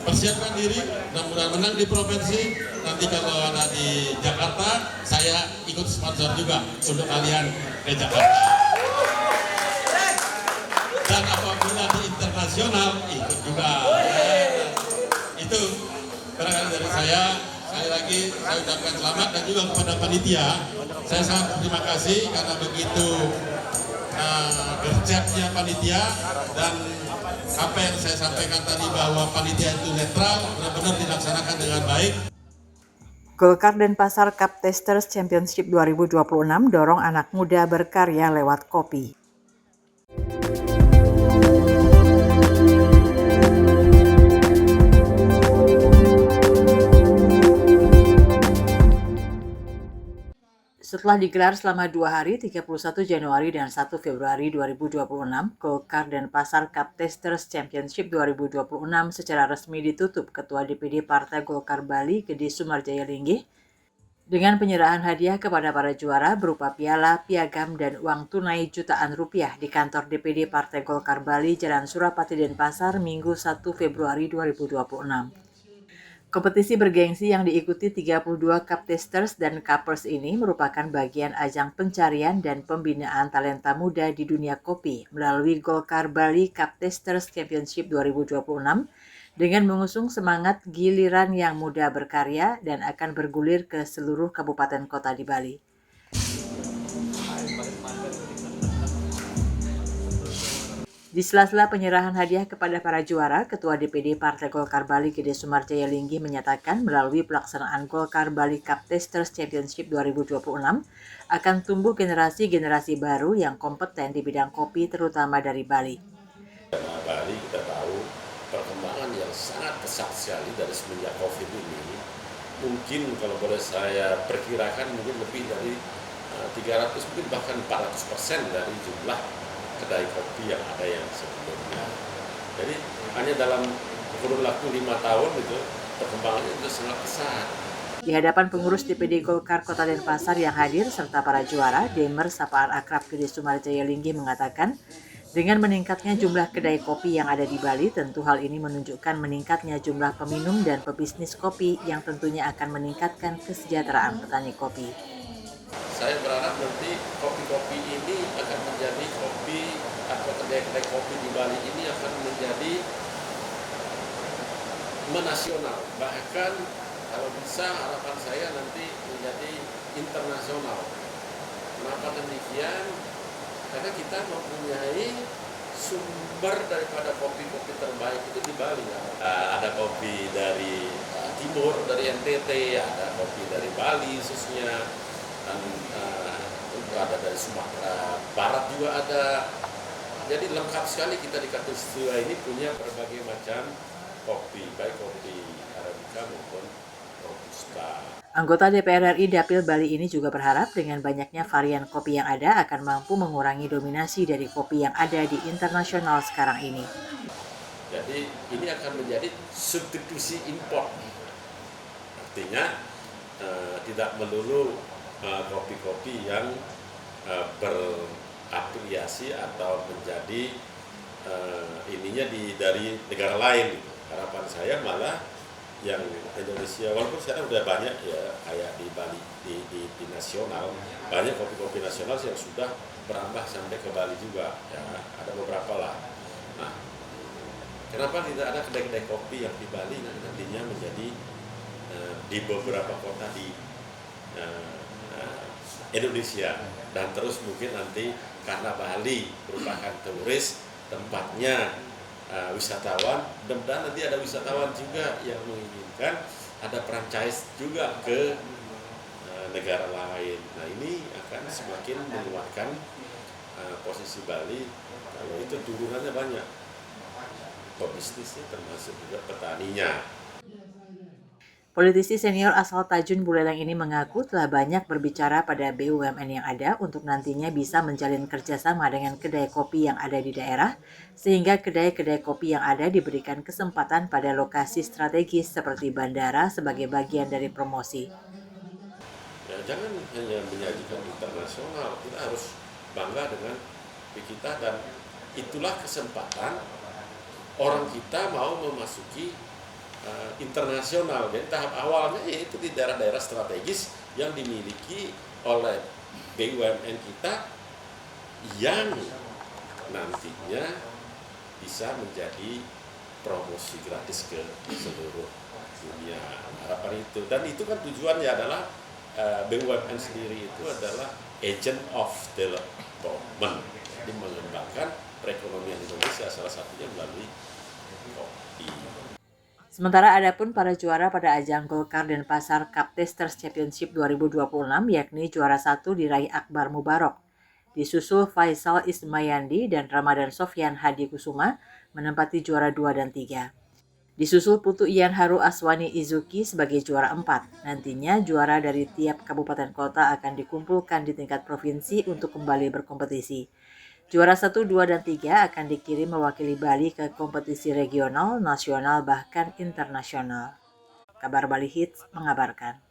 persiapkan diri, mudah-mudahan menang di provinsi. Nanti kalau ada di Jakarta, saya ikut sponsor juga untuk kalian ke Jakarta. Dan apabila di internasional, ikut juga. Itu barangkali dari saya. Sekali lagi saya ucapkan selamat dan juga kepada panitia. Saya sangat terima kasih karena begitu gercepnya panitia, dan apa yang saya sampaikan tadi bahwa panitia itu netral benar-benar dilaksanakan dengan baik. Golkar Denpasar Cup Tasters Championship 2026 dorong anak muda berkarya lewat kopi. Setelah digelar selama 2 hari, 31 Januari dan 1 Februari 2026, Golkar Denpasar Cup Tasters Championship 2026 secara resmi ditutup Ketua DPD Partai Golkar Bali Gede Sumarjaya Linggih dengan penyerahan hadiah kepada para juara berupa piala, piagam, dan uang tunai jutaan rupiah di kantor DPD Partai Golkar Bali Jalan Surapati Denpasar Minggu 1 Februari 2026. Kompetisi bergengsi yang diikuti 32 Cup Tasters dan Cuppers ini merupakan bagian ajang pencarian dan pembinaan talenta muda di dunia kopi melalui Golkar Bali Cup Tasters Championship 2026 dengan mengusung semangat giliran yang muda berkarya dan akan bergulir ke seluruh kabupaten kota di Bali. Di sela-sela penyerahan hadiah kepada para juara, Ketua DPD Partai Golkar Bali Gede Sumarjaya Linggih menyatakan melalui pelaksanaan Golkar Bali Cup Tasters Championship 2026 akan tumbuh generasi-generasi baru yang kompeten di bidang kopi terutama dari Bali. Bali kita tahu perkembangan yang sangat pesat sekali dari semenjak COVID ini. Mungkin kalau boleh saya perkirakan mungkin lebih dari 300 mungkin bahkan 400% dari jumlah kedai kopi yang ada yang sebelumnya. Jadi hanya dalam kurun waktu 5 tahun itu perkembangannya itu sangat pesat. Di hadapan pengurus DPD Golkar Kota Denpasar yang hadir serta para juara, Demer Sapaan Akrab Gede Sumarjaya Linggih mengatakan, dengan meningkatnya jumlah kedai kopi yang ada di Bali, tentu hal ini menunjukkan meningkatnya jumlah peminum dan pebisnis kopi yang tentunya akan meningkatkan kesejahteraan petani kopi. Saya berharap nanti kopi-kopi ini akan menjadi kopi atau kedai-kedai kopi di Bali ini akan menjadi menasional. Bahkan kalau bisa harapan saya nanti menjadi internasional. Kenapa demikian? Karena kita mempunyai sumber daripada kopi-kopi terbaik itu di Bali. Ada kopi dari timur, dari NTT, ada kopi dari Bali khususnya. Dan ada dari Sumatera Barat juga ada. Jadi lengkap sekali kita di Katulistiwa ini punya berbagai macam kopi, baik kopi Arabica maupun Robusta. Anggota DPR RI Dapil Bali ini juga berharap dengan banyaknya varian kopi yang ada akan mampu mengurangi dominasi dari kopi yang ada di internasional sekarang ini. Jadi ini akan menjadi substitusi impor. Artinya tidak melulu kopi-kopi yang berafiliasi atau menjadi ininya dari negara lain. Harapan saya malah yang Indonesia, walaupun sekarang udah banyak ya kayak di Bali di nasional, banyak kopi-kopi nasional yang sudah berambah sampai ke Bali juga, ya ada beberapa lah. Nah, kenapa tidak ada kedai-kedai kopi yang di Bali nantinya menjadi di beberapa kota di Indonesia, dan terus mungkin nanti karena Bali merupakan turis tempatnya wisatawan, mudah-mudahan nanti ada wisatawan juga yang menginginkan ada franchise juga ke negara lain. Nah ini akan semakin menguatkan posisi Bali kalau itu turunannya banyak, pebisnisnya termasuk juga petaninya. Politisi senior asal Tajun Buleleng ini mengaku telah banyak berbicara pada BUMN yang ada untuk nantinya bisa menjalin kerjasama dengan kedai kopi yang ada di daerah, sehingga kedai-kedai kopi yang ada diberikan kesempatan pada lokasi strategis seperti bandara sebagai bagian dari promosi. Ya, jangan hanya menyajikan internasional, kita harus bangga dengan kita, dan itulah kesempatan orang kita mau memasuki internasional. Jadi tahap awalnya yaitu di daerah-daerah strategis yang dimiliki oleh BUMN kita yang nantinya bisa menjadi promosi gratis ke seluruh dunia. Harapan itu, dan itu kan tujuannya adalah BUMN sendiri itu adalah agent of development, jadi mengembangkan perekonomian Indonesia, salah satunya melalui kopi. Sementara adapun para juara pada ajang Golkar Denpasar Cup Tasters Championship 2026 yakni juara 1 diraih Akbar Mubarok, disusul Faisal Ismayandi dan Ramadan Sofyan Hadi Kusuma menempati juara 2 dan 3. Disusul Putu Ian Haru Aswani Izuki sebagai juara 4. Nantinya juara dari tiap kabupaten kota akan dikumpulkan di tingkat provinsi untuk kembali berkompetisi. Juara 1, 2, dan 3 akan dikirim mewakili Bali ke kompetisi regional, nasional, bahkan internasional. Kabar Bali Hits mengabarkan.